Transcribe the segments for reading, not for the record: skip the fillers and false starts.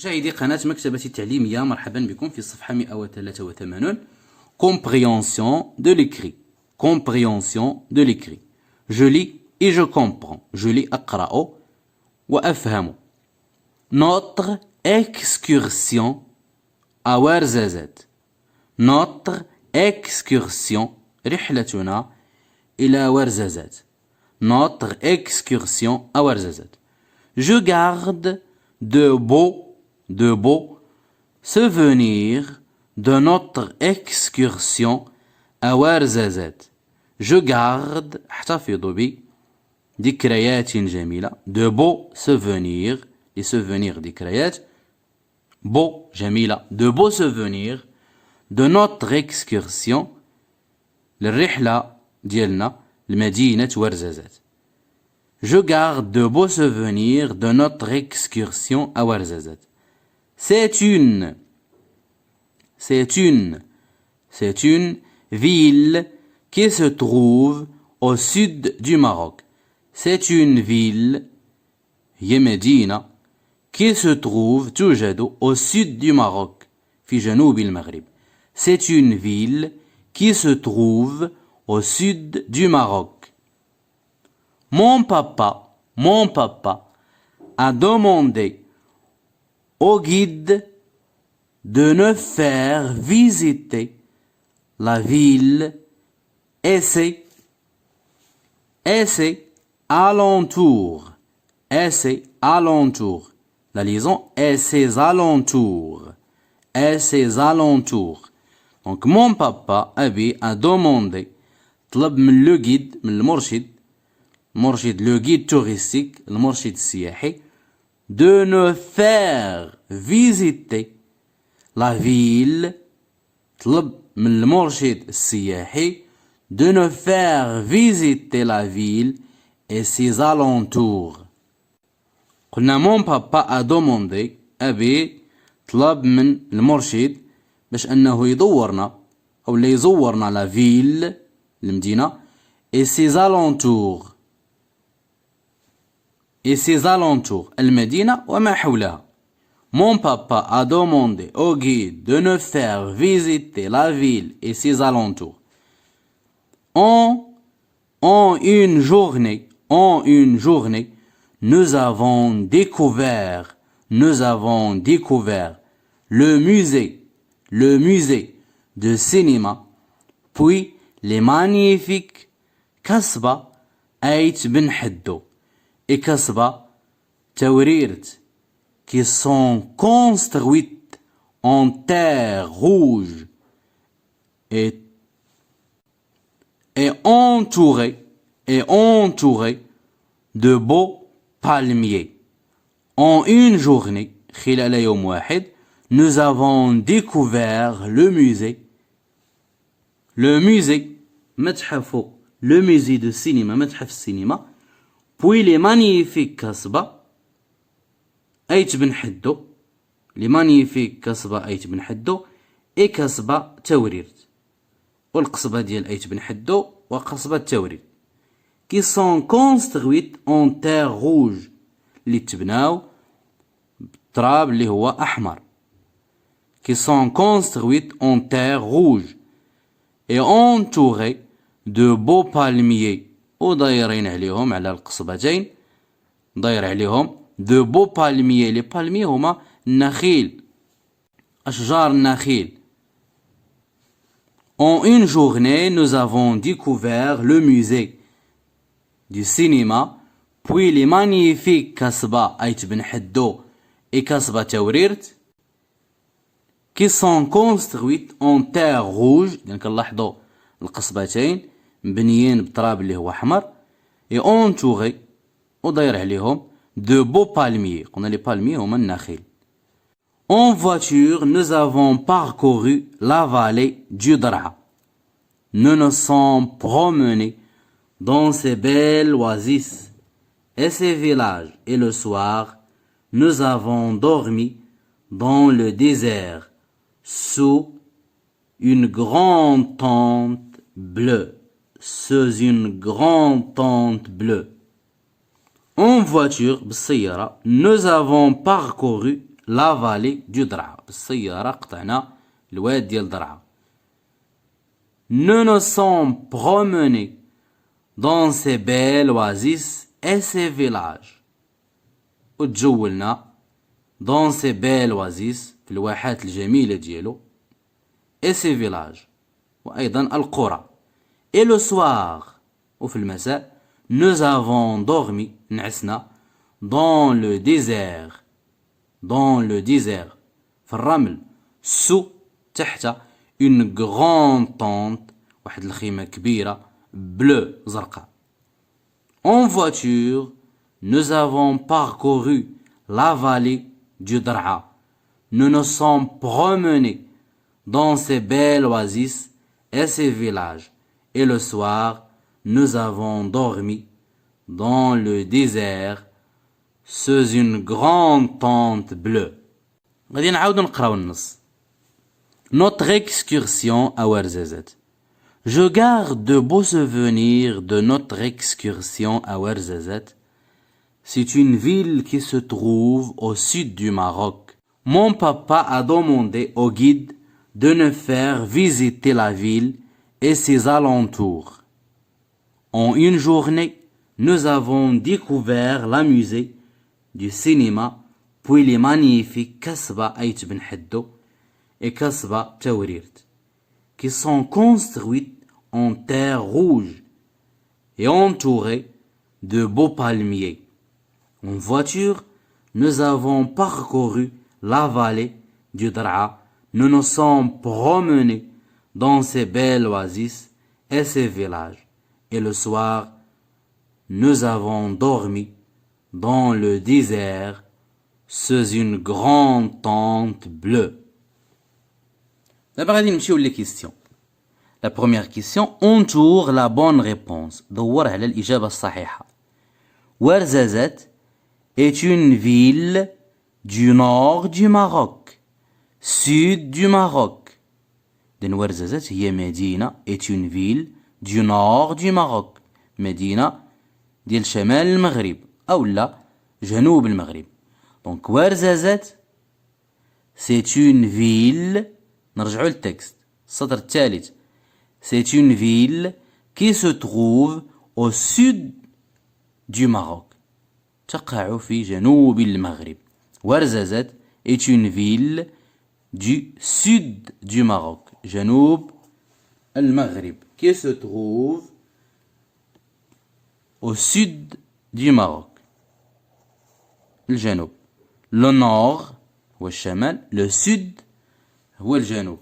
مشاهدي قناة مكتبة التعليمية، مرحبا بكم في الصفحة 183. Compréhension de l'écrit. Compréhension de l'écrit. Je lis et je comprends. Je lis أقرأ وأفهم. Notre excursion à Ouarzazate. Notre excursion رحلتنا إلى Ouarzazate. Notre excursion à Ouarzazate. Je garde de beaux souvenirs de notre excursion à Ouarzazate. Je garde احتفظ بذكريات جميلة. De beaux souvenirs. Les souvenirs ذكريات. beaux جميلة. De beaux souvenirs de notre excursion. الرحلة ديالنا لمدينة Ouarzazate. Je garde de beaux souvenirs de notre excursion à Ouarzazate. C'est une ville qui se trouve au sud du Maroc. C'est une ville, هي مدينة, qui se trouve توجد au sud du Maroc, في جنوب المغرب. C'est une ville qui se trouve au sud du Maroc. Mon papa a demandé au guide de nous faire visiter la ville et ses alentours. Et ses alentours. La liaison et ses alentours. Et ses alentours. Donc mon papa Abi a demandé طلب من le guide, من المرشد, le guide touristique, المرشد السياحي, de nous faire visiter la ville. طلب من المرشد السياحي de nous faire visiter la ville et ses alentours. قلنا mon papa a demandé, أبي طلب من المرشد باش أنه يدورنا أو اللي يزورنا la ville, المدينة, et ses alentours. Et ses alentours, المدينة وما حولها. Mon papa a demandé au guide de nous faire visiter la ville et ses alentours. En une journée, nous avons découvert le musée de cinéma, puis les magnifiques Kasbah Ait Ben Haddo et Kasbah Taourirt, qui sont construites en terre rouge et entourées de beaux palmiers. En une journée, خلال يوم واحد, nous avons découvert le musée متحف, le musée de cinéma, متحف السينما, puis les magnifiques Kasbah Ait Ben Haddo, les magnifiques Kasbah Ait Ben Haddo et Kasbah Taourirt, والقصبة ديال Ait Ben Haddo وقصبة Taourirt, qui sont construites en terre rouge, اللي تبناو بالتراب اللي هو أحمر, qui sont construites en terre rouge et entourées de beaux palmiers, ودايرين عليهم على القصبتين, داير عليهم de beaux palmiers. Les palmiers هما النخيل, أشجار النخيل. En une journée, nous avons découvert le musée du cinéma, puis les magnifiques Kasbah Ait Ben Haddo et Kasbah Taourirt, qui sont construites en terre rouge. يعني كنلاحظوا القصبتين مبنيين بالتراب اللي هو أحمر, et entourés وداير عليهم de beaux palmiers. قلنا les palmiers هما النخيل. En voiture, nous avons parcouru la vallée du Dra. Nous nous sommes promenés dans ces belles oasis et ces villages, et le soir, nous avons dormi dans le désert sous une grande tente bleue. Sous une grande tente bleue. En voiture, بالسيارة, nous avons parcouru la vallée du درعا. بالسيارة قطعنا الواد ديال درعا. Nous nous sommes promenés dans ces belles oasis et ces villages. وتجولنا dans ces belles oasis في الواحات الجميلة ديالو et ces villages وأيضا القرى. Et le soir وفي المساء nous avons dormi نعسنا dans le désert في الرمل sous تحت une grande tente واحد الخيمة كبيرة bleue زرقاء. En voiture nous avons parcouru la vallée du درعا. Nous nous sommes promenés dans ces belles oasis et ces villages. Et le soir, nous avons dormi dans le désert sous une grande tente bleue. غادي نعاودو نقراو النص. Notre excursion à Ouarzazate. Je garde de beaux souvenirs de notre excursion à Ouarzazate. C'est une ville qui se trouve au sud du Maroc. Mon papa a demandé au guide de nous faire visiter la ville et ses alentours. En une journée, nous avons découvert la musée du cinéma, puis les magnifiques Kasba Aït Ben Haddo et Kasba Tawrirt, qui sont construites en terre rouge et entourées de beaux palmiers. En voiture, nous avons parcouru la vallée du درعا. Nous nous sommes promenés dans ces belles oasis et ces villages. Et le soir, nous avons dormi dans le désert sous une grande tente bleue. D'abord, غادي نمشيو les questions. La première question, entoure la bonne réponse. دور على الإجابة الصحيحة. Ouarzazate est une ville du nord du Maroc, sud du Maroc. Ouarzazate هي مدينة est une ville du nord du Maroc, مدينة ديال شمال المغرب أو لا جنوب المغرب. Donc Ouarzazate c'est une ville, نرجعوا للتكست السطر الثالث. C'est une ville qui se trouve au sud du Maroc. تقع في جنوب المغرب. Ouarzazate est une ville du sud du Maroc. جنوب المغرب. Qui se trouve au sud du Maroc. الجنوب. Le nord هو الشمال. Le sud هو الجنوب.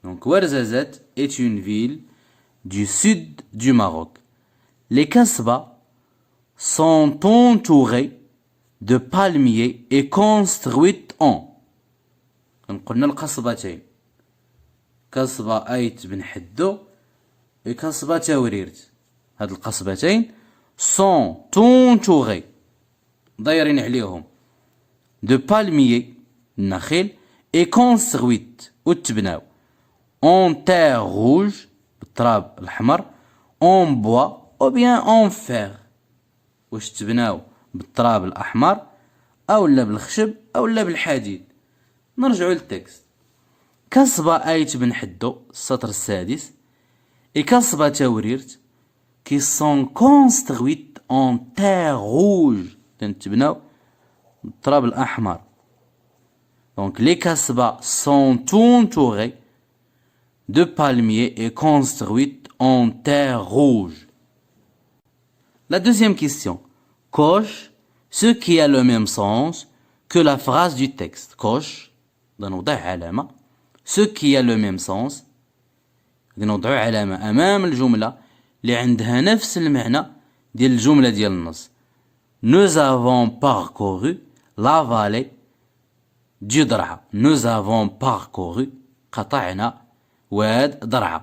Donc Ouarzazate est une ville du sud du Maroc. Les Kasbah sont entourées de palmiers et construites en. قلنا القصبتين. كسبة أيت بن حدو وكسبة توريرت. هاد القصبتين sont entourées دايرين عليهم de palmiers النخيل et construites وتبناو en terre rouge بالتراب الأحمر en bois ou bien en fer. واش تبناو بالتراب الأحمر أو لا بالخشب أو لا بالحديد. نرجعوا للتكست. كسبة أيت بن حدو السطر السادس et كسبة توريرت qui sont construites en terre rouge تبناو بالتراب الأحمر. Donc les Kasbah sont entourées de palmiers et construites en terre rouge. La deuxième question. Coche ce qui a le même sens que la phrase du texte. Coche, نوضع علامة. Ce qui a le même sens. نوضع علامة أمام الجملة اللي عندها نفس المعنى ديال الجملة ديال النص. Nous avons parcouru la vallée du درعا. Nous avons parcouru قطعنا واد درعا.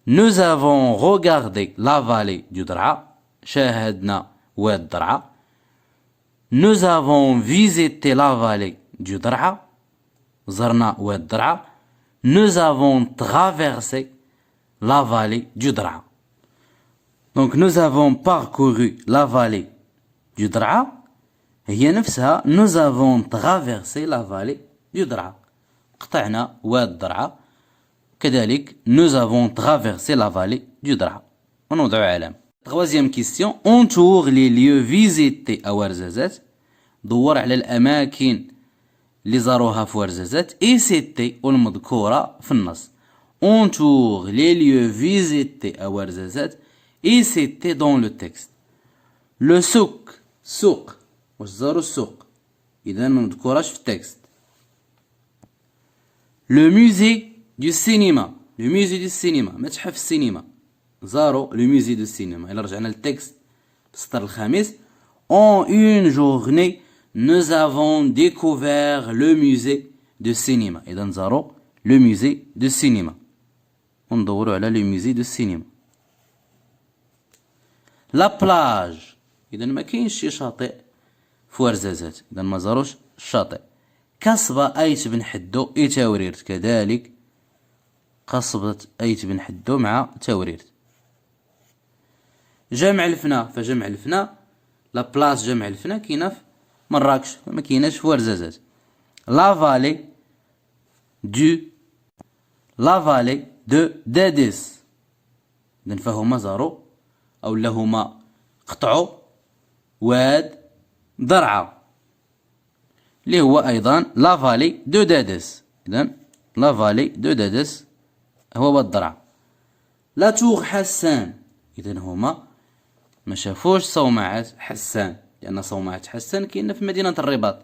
Nous avons regardé la vallée du درعا. شاهدنا واد درعا. Nous avons visité la vallée du درعا. زرنا واد درعا. Nous avons traversé la vallée du درعا. Donc nous avons parcouru la vallée du درعا هي نفسها nous avons traversé la vallée du درعا. قطعنا واد الدرعا. كذلك nous avons traversé la vallée du درعا. ونوضع علامة. Troisième question. Entoure les lieux visités à ورزازات. دور على الأماكن اللي زاروها في ورزازات. et c'était والمذكورة في النص. Entoure les lieux visités à ورزازات et c'était dans le texte. Le souk. سوق. واش زارو السوق. إذا ما مذكوراش في التكست. Le musée du cinéma. Le musée du cinéma. متحف السينما. زارو le musée du cinéma. إلا رجعنا للتكست السطر الخامس. En une journée nous avons découvert le musée du cinéma. إذا زارو le musée du cinéma. وندورو على le musée du cinéma. La plage. إذا ما كاينش شي شاطئ في ورزازات. إذا ما زاروش الشاطئ. قصبة أيت بن حدو إي تاوريرت. كذلك قصبة أيت بن حدو مع تاوريرت. جمع الفنا. فجمع الفنا لا بلاص جمع الفنا كاينه في مراكش ما كايناش في ورزازات. لا فالي دو داديس. إذا فهما زارو أو لهما قطعوا واد درعا اللي هو أيضا لا فالي دو داديس. إذا لا فالي دو داديس هو واد درعا. لا تور حسان. إذا هما ما شافوش صومعة حسان لأن صومعة حسان كاينة في مدينة الرباط.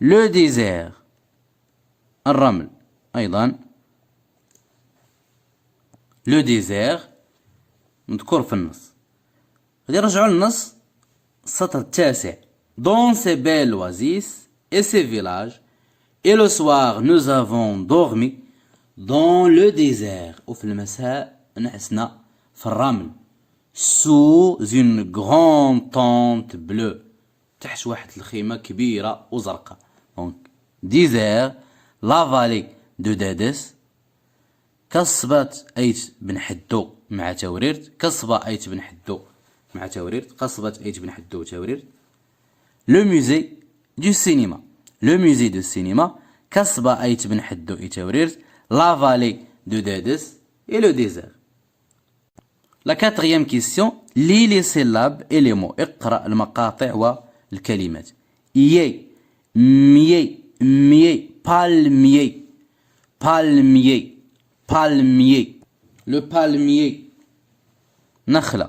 لو ديزير الرمل أيضا. لو ديزير مذكور في النص. غادي نرجعو للنص السطر التاسع. Dans ces belles oasis et ces villages et le soir nous avons dormi dans le désert. وفي المساء نعسنا في الرمل. Sous une grande tente bleue. تحت واحد الخيمة كبيرة وزرقاء. Donc désert. La vallée de دادس. قصبة أيت بن حدو مع توريرت. قصبة أيت بن حدو مع توريرت. قصبة أيت بن حدو توريرت. Le musée du cinéma. Le musée du cinéma. قصبة أيت بن حدو إي توريرت. La vallée de دادس et le désert. La quatrième question. Lis les syllabes et les mots. اقرأ المقاطع والكلمات. يي ميي ميي palmier palmier palmier. Le palmier نخلة.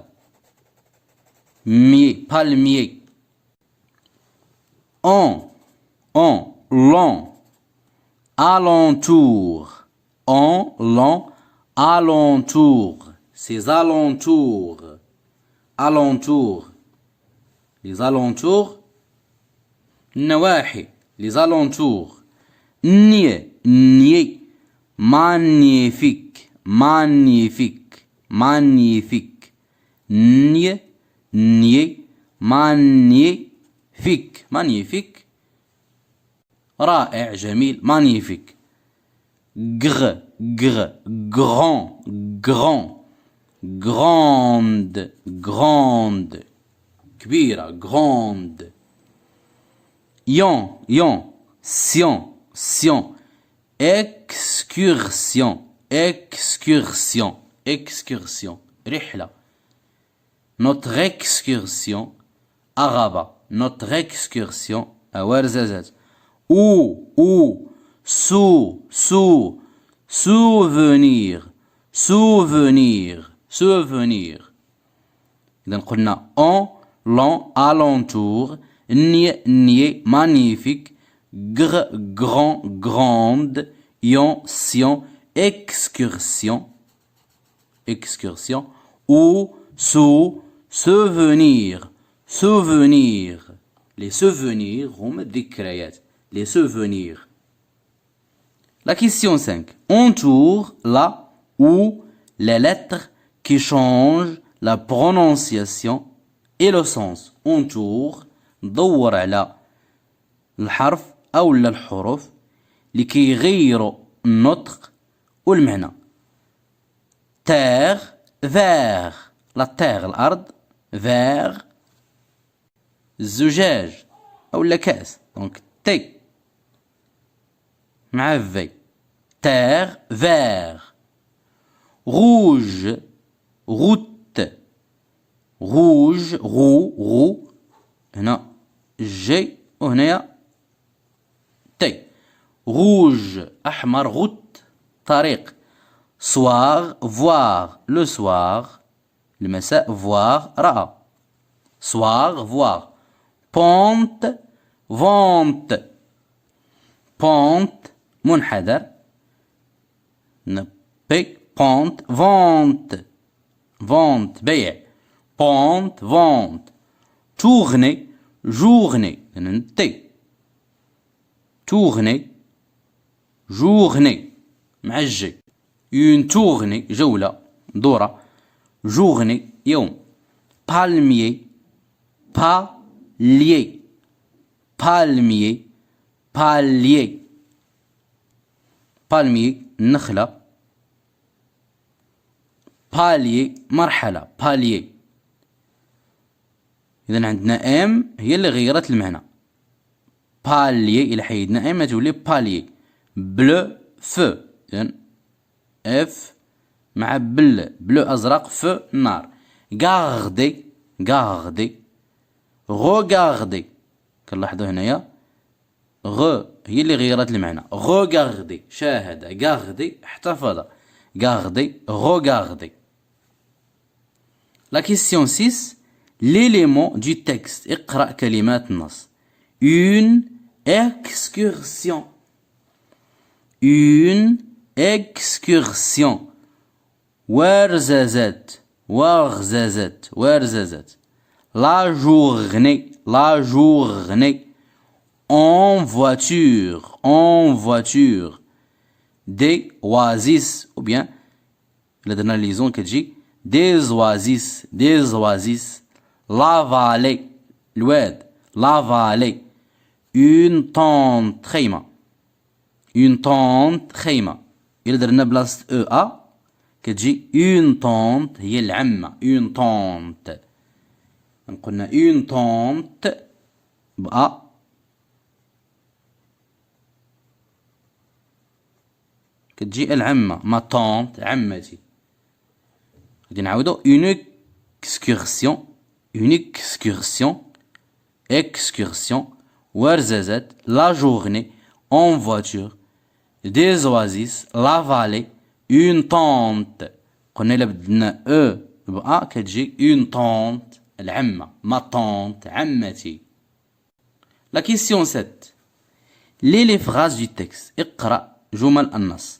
mier palmier. En long alentour. En long alentour. Ces alentours. Alentours. Les alentours. نواحي. Les alentours. nier magnifique magnifique magnifique. nier magnifique magnifique رائع جميل magnifique. grand grande grande كبيرة grande. sion excursion رحلة. notre excursion عغبة. notre excursion à ورزازات. souvenir. إذا قلنا en long alentour. nier magnifique. grand grande. sion excursion souvenir. les souvenirs هم الذكريات. les souvenirs. La question 5. Entoure la ou les lettres qui changent la prononciation et le sens. Entoure. دور على الحرف أو الحروف لكي يغيروا النطق والمعنى. terre vers. la terre الأرض. vers. الزجاج أو لا كاس. دونك تي مع في. terre vert. rouge route. rouge roux هنا جي وهنايا تي. rouge أحمر route طريق. soir voir le soir المساء voir رأى. soir voir. pente vente. pente منحدر بي. pente vente. vente بيع. pente vente. tourner journée تي. tourner journée مع الجي. une tournée جولة دورة. journée يوم. palmier palier. palmier palier. palmier النخلة. palier مرحلة. palier. إذن عندنا ام هي اللي غيرت المعنى. palier إلى حيدنا ام تولي palier. bleu feu. إذن اف مع بلو أزرق فو نار. garder garder. regarder كنلاحظوا هنايا غ هي اللي غيرت المعنى. regarder شاهد. garder احتفظ. garder regarder. La question 6. l'élément du texte. اقرأ كلمات النص. une excursion. une excursion. ورزازات ورزازات ورزازات. la journée la journée. en voiture en voiture. des oasis ou bien إلا درنا ليزون كتجي des oasis des oasis. la vallée الواد. la vallée. une tente خيمة. une tente خيمة. إلا درنا بلاصة او ا كتجي une tente هي العمة. une tente. قلنا une tente بأ كتجي العمة. ما tante عمتي. غادي نعاودو une excursion une excursion excursion. ورزازات la journée en voiture. des oasis la vallée une tente. قلنا إلا بدلنا او بأ كتجي une tente العمة. ما tante عمتي. La question 7. lis les phrases du texte. اقرأ جمل النص.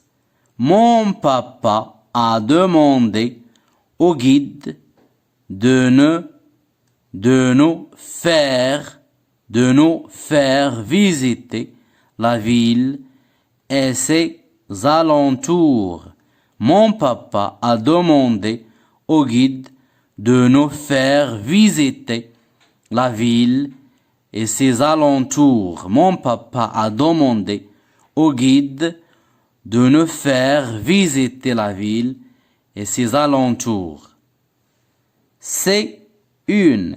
mon papa a demandé au guide de nous faire visiter la ville et ses alentours. Mon papa a demandé au guide de nous faire visiter la ville et ses alentours. Mon papa a demandé au guide de nous faire visiter la ville et ses alentours. C'est une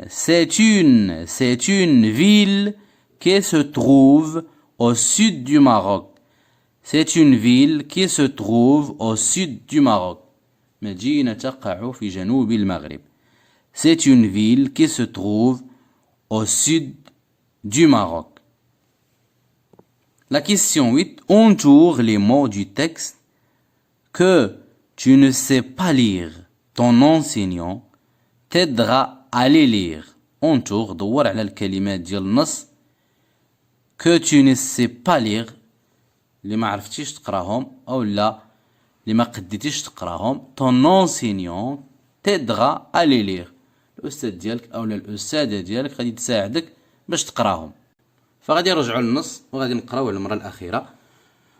ville qui se trouve au sud du Maroc. C'est une ville qui se trouve au sud du Maroc. مدينة تقع في جنوب المغرب. C'est une ville qui se trouve au sud du Maroc. La question 8. Entoure les mots du texte que tu ne sais pas lire. Ton enseignant t'aidera à les lire. Entoure دور على الكلمات ديال النص que tu ne sais pas lire اللي ما عرفتيش تقراهم او لا اللي ما قديتيش تقراهم. ton enseignant t'aidera à les lire. الاستاذ ديالك او الاستاذه ديالك غادي تساعدك باش تقراهم. فغادي نرجعوا للنص وغادي نقراو المره الاخيره.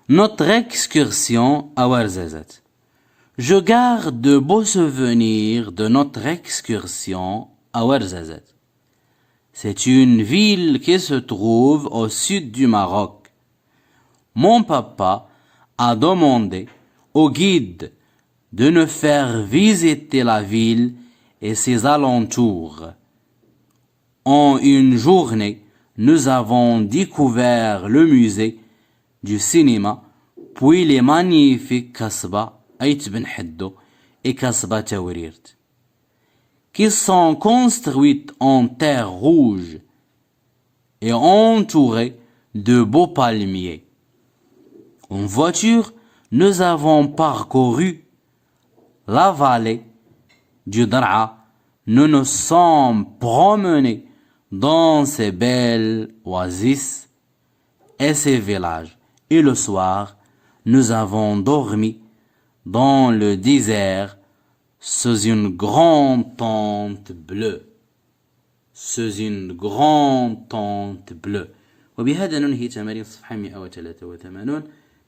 notre excursion à Ouarzazate. Je garde de beaux souvenirs de notre excursion à Ouarzazate. C'est une ville qui se trouve au sud du Maroc. Mon papa a demandé au guide de nous faire visiter la ville et ses alentours. En une journée, nous avons découvert le musée du cinéma puis les magnifiques كسبة أيت بنحدو et كسبة توريرت qui sont construites en terre rouge et entourées de beaux palmiers. En voiture, nous avons parcouru la vallée du Dar'a. Nous nous sommes promenés dans ces belles oasis et ces villages. Et le soir, nous avons dormi dans le désert sous une grande tente bleue. sous une grande tente bleue. وبهذا ننهي تمارين الصفحة 183.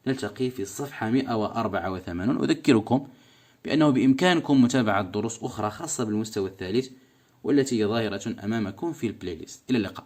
نلتقي في الصفحة 184. أذكركم بأنه بإمكانكم متابعة دروس أخرى خاصة بالمستوى الثالث والتي هي ظاهرة أمامكم في البلاي ليست. إلى اللقاء.